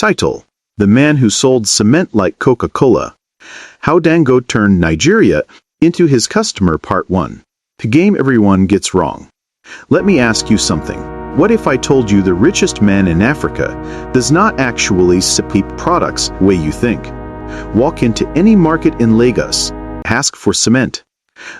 Title: The Man Who Sold Cement Like Coca-Cola. How Dangote Turned Nigeria into His Customer, Part 1. The game everyone gets wrong. Let me ask you something. What if I told you the richest man in Africa does not actually supply products the way you think? Walk into any market in Lagos, ask for cement.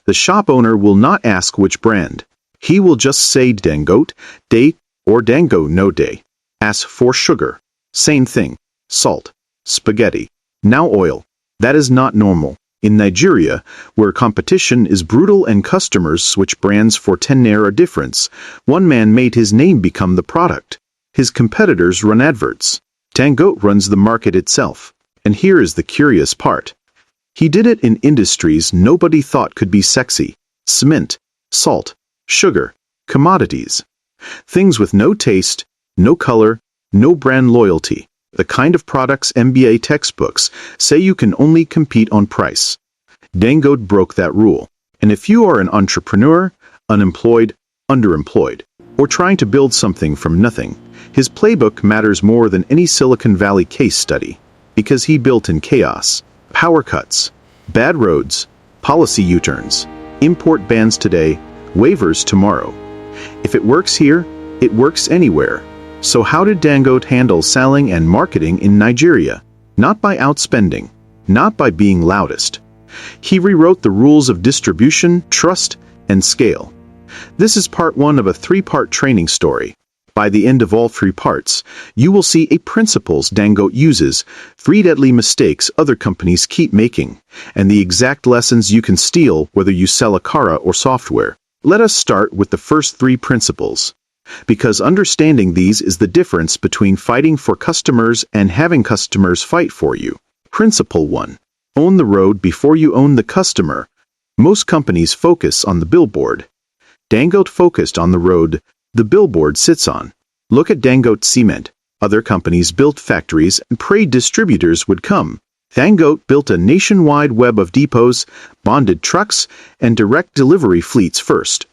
The shop owner will not ask which brand. He will just say Dangote, Day, or Dango no day. Ask for sugar. Same thing. Salt. Spaghetti. Now oil. That is not normal. In Nigeria, where competition is brutal and customers switch brands for 10 naira difference, one man made his name become the product. His competitors run adverts. Dangote runs the market itself. And here is the curious part. He did it in industries nobody thought could be sexy. Cement, salt, sugar, commodities. Things with no taste, no color, no brand loyalty. The kind of products MBA textbooks say you can only compete on price. Dangote broke that rule. And if you are an entrepreneur, unemployed, underemployed, or trying to build something from nothing, his playbook matters more than any Silicon Valley case study. Because he built in chaos, power cuts, bad roads, policy U-turns, import bans today, waivers tomorrow. If it works here, it works anywhere. So how did Dangote handle selling and marketing in Nigeria? Not by outspending, not by being loudest. He rewrote the rules of distribution, trust, and scale. This is part 1 of a 3-part training story. By the end of all 3 parts, you will see 8 principles Dangote uses, 3 deadly mistakes other companies keep making, and the exact lessons you can steal whether you sell a car or software. Let us start with the first 3 principles. Because understanding these is the difference between fighting for customers and having customers fight for you. Principle 1. Own the road before you own the customer. Most companies focus on the billboard. Dangote focused on the road the billboard sits on. Look at Dangote Cement. Other companies built factories and prayed distributors would come. Dangote built a nationwide web of depots, bonded trucks, and direct delivery fleets first.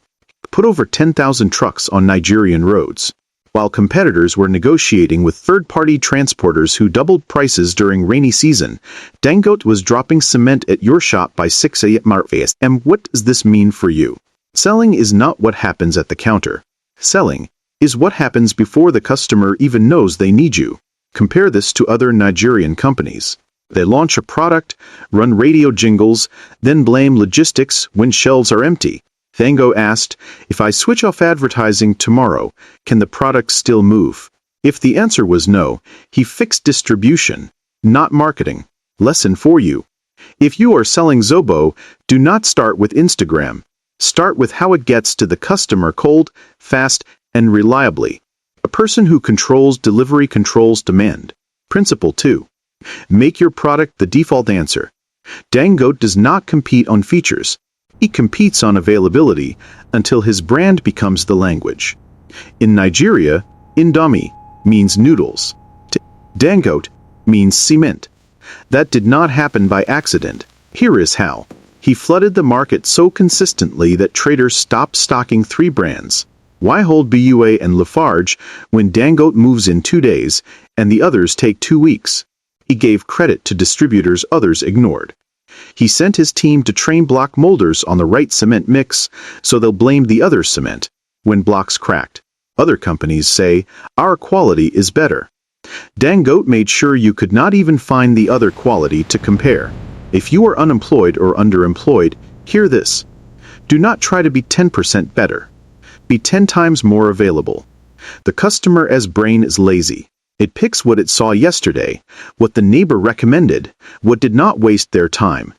Put over 10,000 trucks on Nigerian roads. While competitors were negotiating with third-party transporters who doubled prices during rainy season, Dangote was dropping cement at your shop by 6 a.m. What does this mean for you? Selling is not what happens at the counter. Selling is what happens before the customer even knows they need you. Compare this to other Nigerian companies. They launch a product, run radio jingles, then blame logistics when shelves are empty. Dangote asked, if I switch off advertising tomorrow, can the product still move? If the answer was no, he fixed distribution, not marketing. Lesson for you. If you are selling Zobo, do not start with Instagram. Start with how it gets to the customer cold, fast, and reliably. A person who controls delivery controls demand. Principle 2. Make your product the default answer. Dangote does not compete on features. He competes on availability until his brand becomes the language. In Nigeria, Indomie means noodles. Dangote means cement. That did not happen by accident. Here is how. He flooded the market so consistently that traders stopped stocking 3 brands. Why hold BUA and Lafarge when Dangote moves in 2 days and the others take 2 weeks? He gave credit to distributors others ignored. He sent his team to train block molders on the right cement mix, so they'll blame the other cement when blocks cracked. Other companies say, our quality is better. Dangote made sure you could not even find the other quality to compare. If you are unemployed or underemployed, hear this. Do not try to be 10% better. Be 10 times more available. The customer as brain is lazy. It picks what it saw yesterday, what the neighbor recommended, what did not waste their time.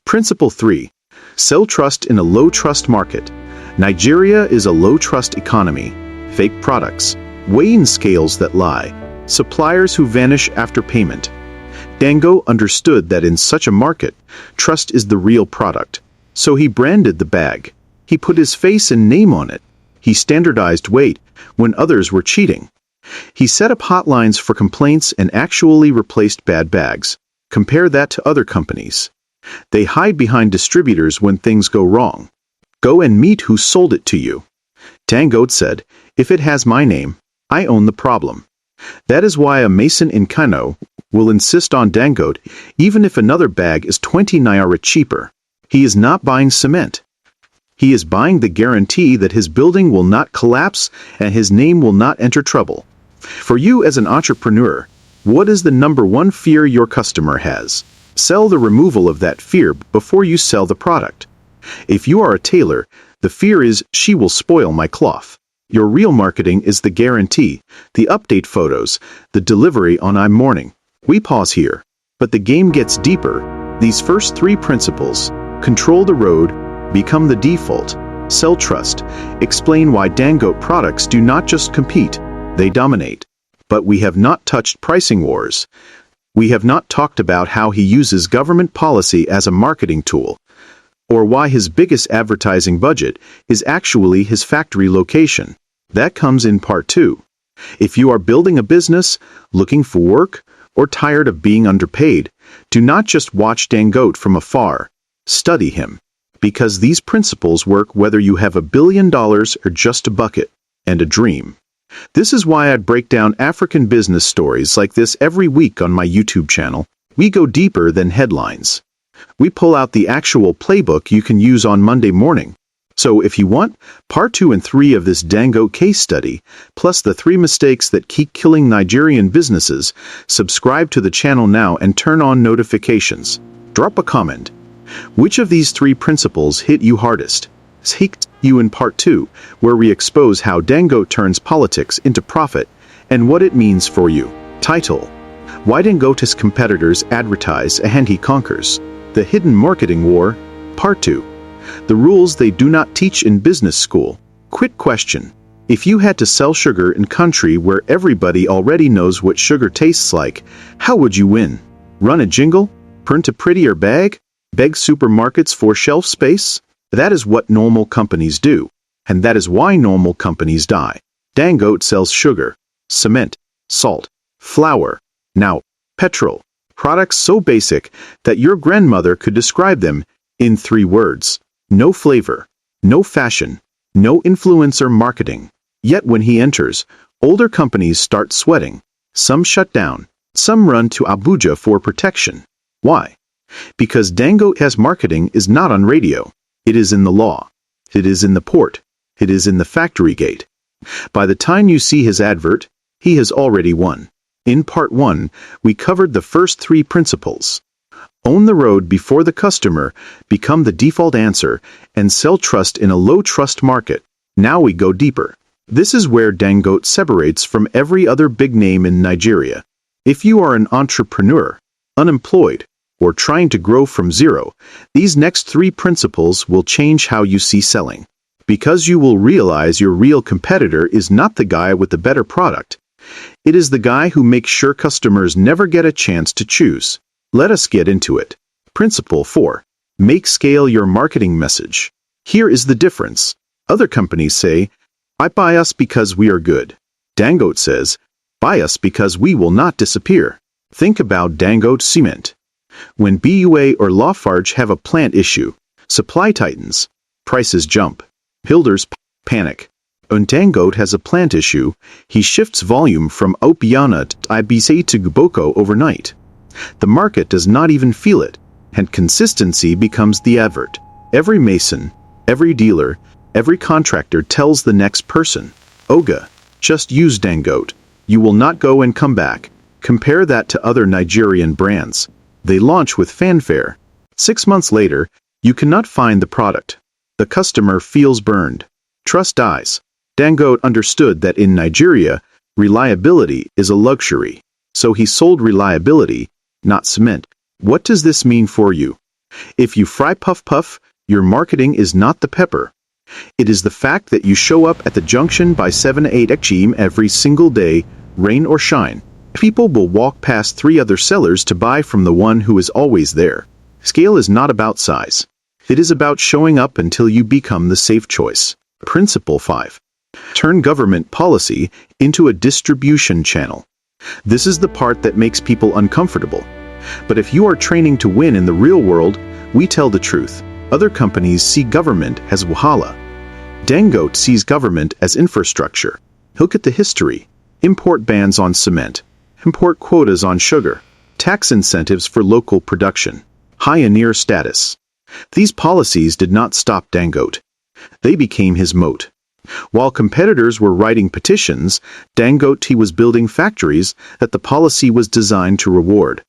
Principle 3. Sell trust in a low-trust market. Nigeria is a low-trust economy. Fake products, weighing scales that lie, suppliers who vanish after payment. Dangote understood that in such a market, trust is the real product. So he branded the bag. He put his face and name on it. He standardized weight when others were cheating. He set up hotlines for complaints and actually replaced bad bags. Compare that to other companies. They hide behind distributors when things go wrong. Go and meet who sold it to you. Dangote said, if it has my name, I own the problem. That is why a mason in Kano will insist on Dangote even if another bag is 20 naira cheaper. He is not buying cement. He is buying the guarantee that his building will not collapse and his name will not enter trouble. For you as an entrepreneur, what is the number one fear your customer has? Sell the removal of that fear before you sell the product. If you are a tailor, the fear is she will spoil my cloth. Your real marketing is the guarantee, the update photos, the delivery on I'm morning. We pause here. But the game gets deeper. These first three principles: control the road, become the default, sell trust, explain why Dangote products do not just compete, they dominate. But we have not touched pricing wars. We have not talked about how he uses government policy as a marketing tool, or why his biggest advertising budget is actually his factory location. That comes in part 2. If you are building a business, looking for work, or tired of being underpaid, do not just watch Dangote from afar. Study him. Because these principles work whether you have $1 billion or just a bucket and a dream. This is why I break down African business stories like this every week on my YouTube channel. We go deeper than headlines. We pull out the actual playbook you can use on Monday morning. So if you want part 2 and 3 of this Dangote case study, plus the 3 mistakes that keep killing Nigerian businesses, subscribe to the channel now and turn on notifications. Drop a comment. Which of these 3 principles hit you hardest? Hit you in part 2, where we expose how Dangote turns politics into profit and what it means for you. Title: Why Dangote's competitors advertise and he conquers. The Hidden Marketing War, Part 2. The rules they do not teach in business school. Quick question. If you had to sell sugar in a country where everybody already knows what sugar tastes like, how would you win? Run a jingle? Print a prettier bag? Beg supermarkets for shelf space? That is what normal companies do, and that is why normal companies die. Dangote sells sugar, cement, salt, flour, now petrol, products so basic that your grandmother could describe them in 3 words. No flavor, no fashion, no influencer marketing. Yet when he enters, older companies start sweating. Some shut down, some run to Abuja for protection. Why? Because Dangote's marketing is not on radio. It is in the law. It is in the port. It is in the factory gate. By the time you see his advert, he has already won. In part 1, we covered the first 3 principles. Own the road before the customer, become the default answer, and sell trust in a low-trust market. Now we go deeper. This is where Dangote separates from every other big name in Nigeria. If you are an entrepreneur, unemployed, or trying to grow from zero, these next 3 principles will change how you see selling. Because you will realize your real competitor is not the guy with the better product. It is the guy who makes sure customers never get a chance to choose. Let us get into it. Principle 4. Make scale your marketing message. Here is the difference. Other companies say, buy us because we are good. Dangote says, buy us because we will not disappear. Think about Dangote Cement. When BUA or Lafarge have a plant issue, supply tightens, prices jump, builders panic. When Dangote has a plant issue, he shifts volume from Opiana to Ibisa to Gboko overnight. The market does not even feel it, and consistency becomes the advert. Every mason, every dealer, every contractor tells the next person, Oga, just use Dangote. You will not go and come back. Compare that to other Nigerian brands. They launch with fanfare. 6 months later, you cannot find the product. The customer feels burned. Trust dies. Dangote understood that in Nigeria, reliability is a luxury. So he sold reliability, not cement. What does this mean for you? If you fry puff puff, your marketing is not the pepper. It is the fact that you show up at the junction by 7-8 XM every single day, rain or shine. People will walk past 3 other sellers to buy from the one who is always there. Scale is not about size. It is about showing up until you become the safe choice. Principle 5. Turn government policy into a distribution channel. This is the part that makes people uncomfortable. But if you are training to win in the real world, we tell the truth. Other companies see government as wahala. Dangote sees government as infrastructure. Look at the history. import bans on cement, import quotas on sugar, tax incentives for local production, pioneer status. These policies did not stop Dangote. They became his moat. While competitors were writing petitions, Dangote was building factories that the policy was designed to reward.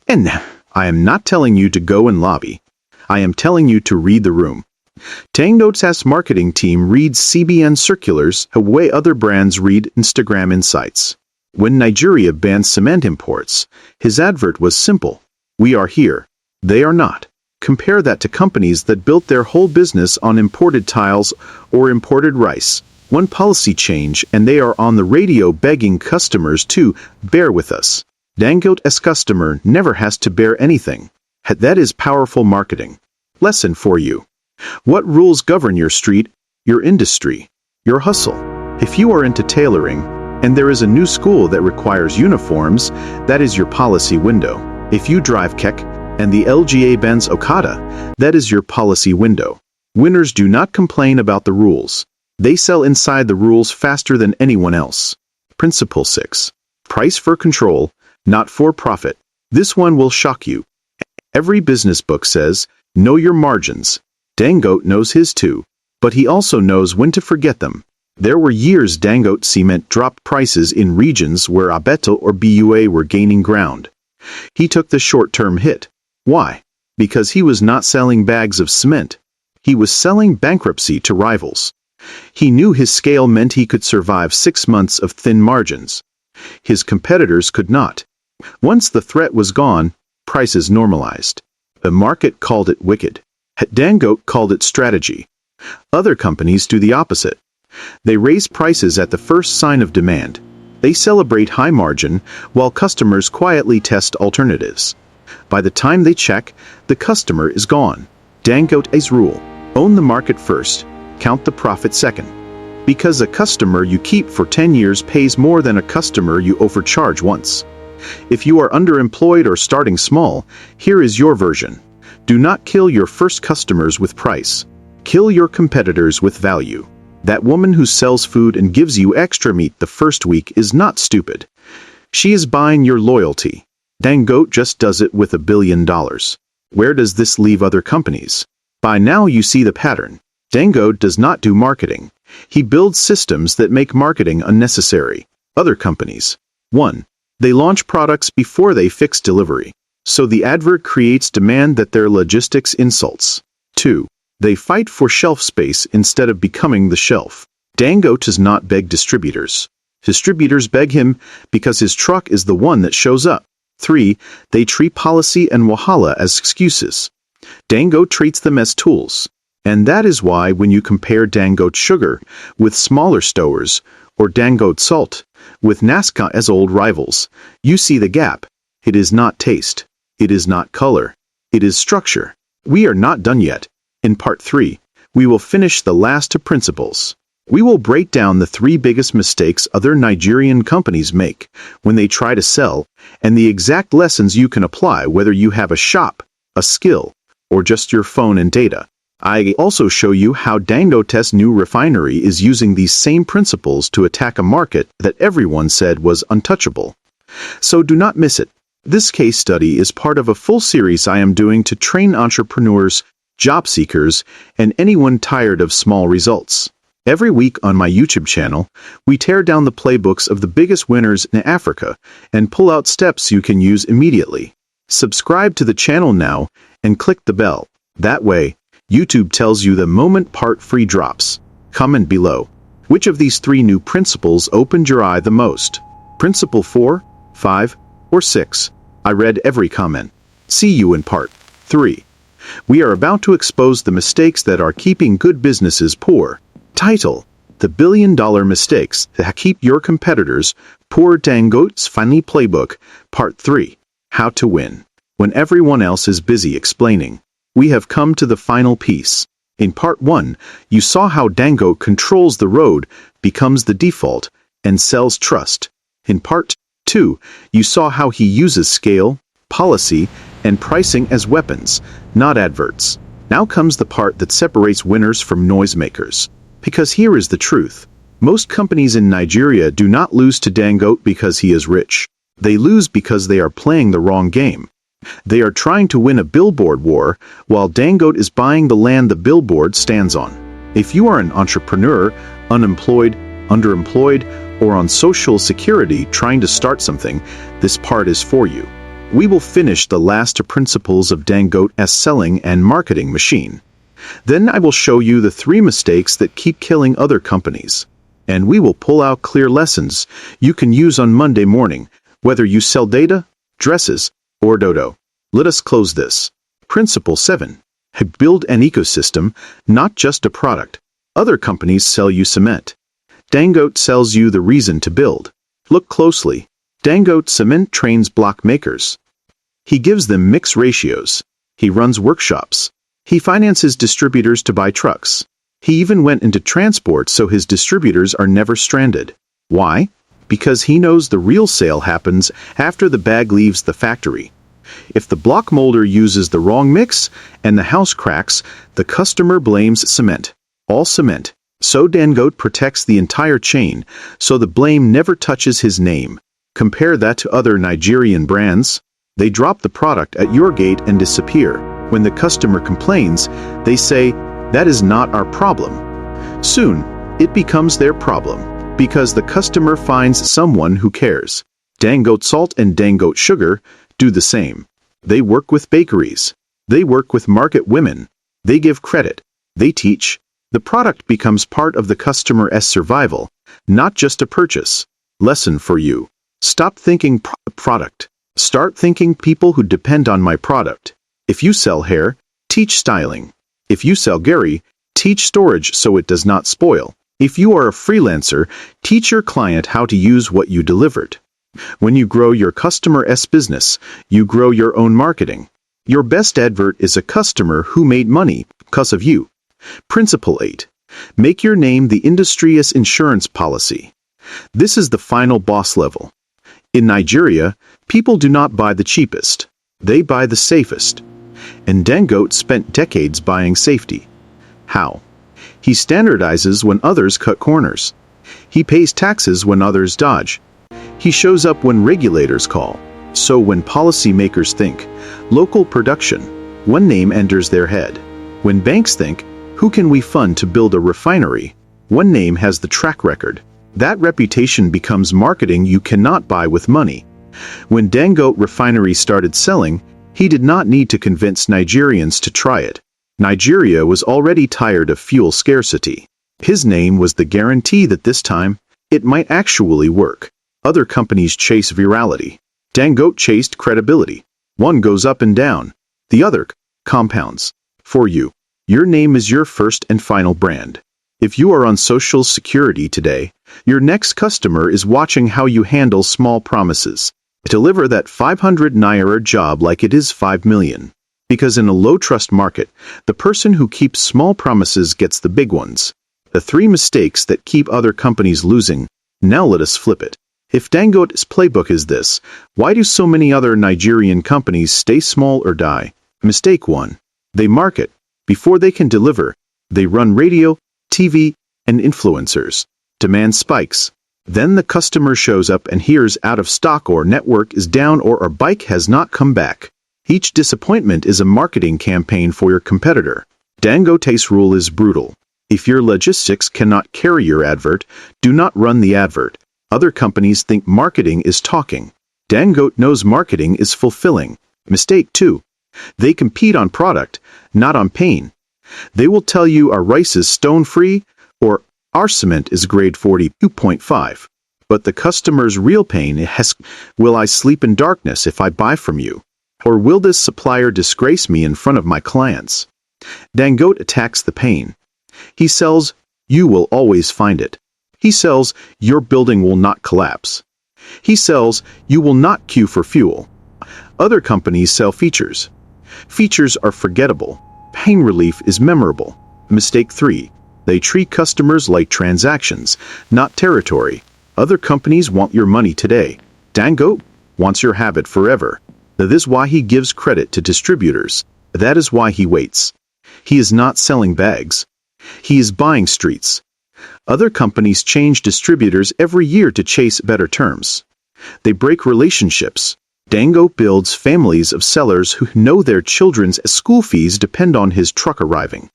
And I am not telling you to go and lobby. I am telling you to read the room. Dangote's marketing team reads CBN circulars the way other brands read Instagram insights. When Nigeria banned cement imports, his advert was simple. We are here. They are not. Compare that to companies that built their whole business on imported tiles or imported rice. One policy change and they are on the radio begging customers to bear with us. Dangote's customer never has to bear anything. That is powerful marketing. Lesson for you. What rules govern your street, your industry, your hustle? If you are into tailoring, and there is a new school that requires uniforms, that is your policy window. If you drive Kek and the LGA Benz Okada, that is your policy window. Winners do not complain about the rules. They sell inside the rules faster than anyone else. Principle 6. Price for control, not for profit. This one will shock you. Every business book says, know your margins. Dangote knows his too, but he also knows when to forget them. There were years Dangote cement dropped prices in regions where Abeto or BUA were gaining ground. He took the short-term hit. Why? Because he was not selling bags of cement. He was selling bankruptcy to rivals. He knew his scale meant he could survive 6 months of thin margins. His competitors could not. Once the threat was gone, prices normalized. The market called it wicked. Dangote called it strategy. Other companies do the opposite. They raise prices at the first sign of demand. They celebrate high margin while customers quietly test alternatives. By the time they check, the customer is gone. Dangote's rule: own the market first, count the profit second. Because a customer you keep for 10 years pays more than a customer you overcharge once. If you are underemployed or starting small, here is your version. Do not kill your first customers with price. Kill your competitors with value. That woman who sells food and gives you extra meat the first week is not stupid. She is buying your loyalty. Dangote just does it with $1 billion. Where does this leave other companies? By now you see the pattern. Dangote does not do marketing. He builds systems that make marketing unnecessary. Other companies. 1. They launch products before they fix delivery. So the advert creates demand that their logistics insults. 2. They fight for shelf space instead of becoming the shelf. Dangote does not beg distributors. Distributors beg him because his truck is the one that shows up. 3. They treat policy and Wahala as excuses. Dangote treats them as tools. And that is why when you compare Dangote sugar with smaller stores, or Dangote salt with Nazca as old rivals, you see the gap. It is not taste. It is not color. It is structure. We are not done yet. In part 3, we will finish the last of principles. We will break down the 3 biggest mistakes other Nigerian companies make when they try to sell, and the exact lessons you can apply whether you have a shop, a skill, or just your phone and data. I also show you how Dangote's new refinery is using these same principles to attack a market that everyone said was untouchable. So do not miss it. This case study is part of a full series I am doing to train entrepreneurs, job seekers, and anyone tired of small results. Every week on my YouTube channel, we tear down the playbooks of the biggest winners in Africa and pull out steps you can use immediately. Subscribe to the channel now and click the bell. That way, YouTube tells you the moment part 3 drops. Comment below. Which of these 3 new principles opened your eye the most? Principle 4, 5, or 6? I read every comment. See you in part 3. We are about to expose the mistakes that are keeping good businesses poor. Title: The $1 Billion Mistakes That Keep Your Competitors Poor. Dangote's Funny Playbook, Part 3. How to Win When Everyone Else is Busy Explaining. We have come to the final piece. In Part 1, you saw how Dangote controls the road, becomes the default, and sells trust. In Part 2, you saw how he uses scale, policy, and pricing as weapons, not adverts. Now comes the part that separates winners from noisemakers. Because here is the truth. Most companies in Nigeria do not lose to Dangote because he is rich. They lose because they are playing the wrong game. They are trying to win a billboard war, while Dangote is buying the land the billboard stands on. If you are an entrepreneur, unemployed, underemployed, or on social security trying to start something, this part is for you. We will finish the last principles of Dangote as selling and marketing machine. Then I will show you the 3 mistakes that keep killing other companies. And we will pull out clear lessons you can use on Monday morning, whether you sell data, dresses, or dodo. Let us close this. Principle 7. Build an ecosystem, not just a product. Other companies sell you cement. Dangote sells you the reason to build. Look closely. Dangote Cement trains block makers. He gives them mix ratios. He runs workshops. He finances distributors to buy trucks. He even went into transport so his distributors are never stranded. Why? Because he knows the real sale happens after the bag leaves the factory. If the block molder uses the wrong mix and the house cracks, the customer blames cement. All cement. So Dangote protects the entire chain, so the blame never touches his name. Compare that to other Nigerian brands. They drop the product at your gate and disappear. When the customer complains, they say, "That is not our problem." Soon, it becomes their problem, because the customer finds someone who cares. Dangote Salt and Dangote Sugar do the same. They work with bakeries. They work with market women. They give credit. They teach. The product becomes part of the customer's survival, not just a purchase. Lesson for you. Stop thinking product. Start thinking people who depend on my product. If you sell hair, teach styling. If you sell Gary, teach storage so it does not spoil. If you are a freelancer, teach your client how to use what you delivered. When you grow your customer's business, you grow your own marketing. Your best advert is a customer who made money because of you. Principle 8. Make your name the industry's insurance policy. This is the final boss level. In Nigeria, people do not buy the cheapest. They buy the safest. And Dangote spent decades buying safety. How? He standardizes when others cut corners. He pays taxes when others dodge. He shows up when regulators call. So when policymakers think, local production, one name enters their head. When banks think, who can we fund to build a refinery? One name has the track record. That reputation becomes marketing you cannot buy with money. When Dangote Refinery started selling, he did not need to convince Nigerians to try it. Nigeria was already tired of fuel scarcity. His name was the guarantee that this time, it might actually work. Other companies chase virality. Dangote chased credibility. One goes up and down. The other compounds. For you, your name is your first and final brand. If you are on Social Security today, your next customer is watching how you handle small promises. Deliver that 500 naira job like it is 5 million. Because in a low-trust market, the person who keeps small promises gets the big ones. The 3 mistakes that keep other companies losing. Now let us flip it. If Dangote's playbook is this, why do so many other Nigerian companies stay small or die? Mistake 1. They market. Before they can deliver, they run radio, TV, and influencers. Demand spikes. Then the customer shows up and hears out of stock or network is down or our bike has not come back. Each disappointment is a marketing campaign for your competitor. Dangote's rule is brutal. If your logistics cannot carry your advert, do not run the advert. Other companies think marketing is talking. Dangote knows marketing is fulfilling. Mistake 2. They compete on product, not on pain. They will tell you our rice is stone-free or our cement is grade 42.5. But the customer's real pain is, will I sleep in darkness if I buy from you? Or will this supplier disgrace me in front of my clients? Dangote attacks the pain. He sells, you will always find it. He sells, your building will not collapse. He sells, you will not queue for fuel. Other companies sell features. Features are forgettable. Pain relief is memorable. Mistake 3. They treat customers like transactions, not territory. Other companies want your money today. Dangote wants your habit forever. That is why he gives credit to distributors. That is why he waits. He is not selling bags. He is buying streets. Other companies change distributors every year to chase better terms. They break relationships. Dangote builds families of sellers who know their children's school fees depend on his truck arriving.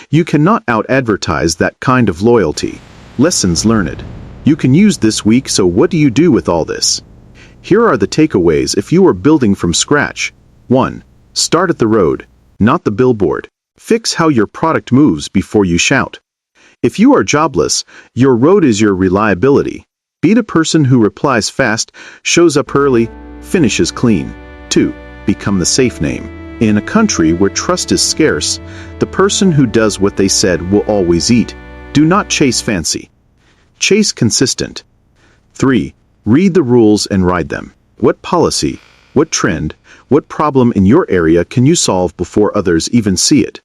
You cannot out-advertise that kind of loyalty. Lessons learned. You can use this week, so what do you do with all this? Here are the takeaways if you are building from scratch. 1. Start at the road, not the billboard. Fix how your product moves before you shout. If you are jobless, your road is your reliability. Be the person who replies fast, shows up early, finishes clean. 2. Become the safe name. In a country where trust is scarce, the person who does what they said will always eat. Do not chase fancy. Chase consistent. 3. Read the rules and ride them. What policy, what trend, what problem in your area can you solve before others even see it?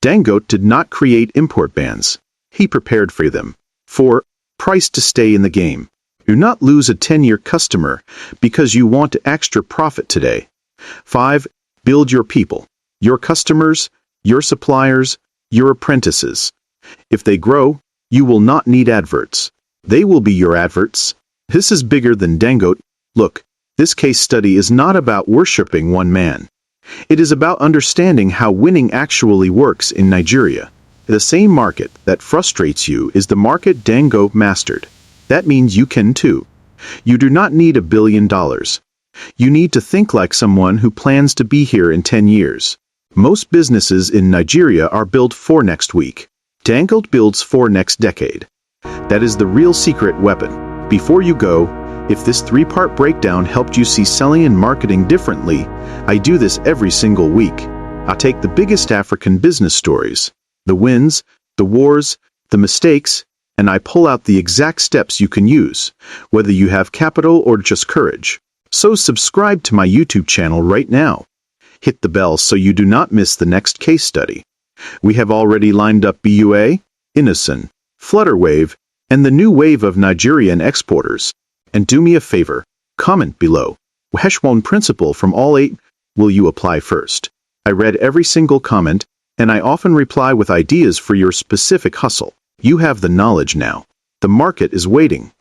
Dangote did not create import bans. He prepared for them. 4. Price to stay in the game. Do not lose a 10-year customer because you want extra profit today. 5. Build your people, your customers, your suppliers, your apprentices. If they grow, you will not need adverts. They will be your adverts. This is bigger than Dangote. Look, this case study is not about worshipping one man. It is about understanding how winning actually works in Nigeria. The same market that frustrates you is the market Dangote mastered. That means you can too. You do not need $1 billion. You need to think like someone who plans to be here in 10 years. Most businesses in Nigeria are built for next week. Dangote builds for next decade. That is the real secret weapon. Before you go, if this 3-part breakdown helped you see selling and marketing differently, I do this every single week. I take the biggest African business stories, the wins, the wars, the mistakes, and I pull out the exact steps you can use, whether you have capital or just courage. So subscribe to my YouTube channel right now. Hit the bell so you do not miss the next case study. We have already lined up BUA, Innocent, Flutterwave, and the new wave of Nigerian exporters. And do me a favor, comment below. Which one principle from all 8 will you apply first? I read every single comment, and I often reply with ideas for your specific hustle. You have the knowledge now. The market is waiting.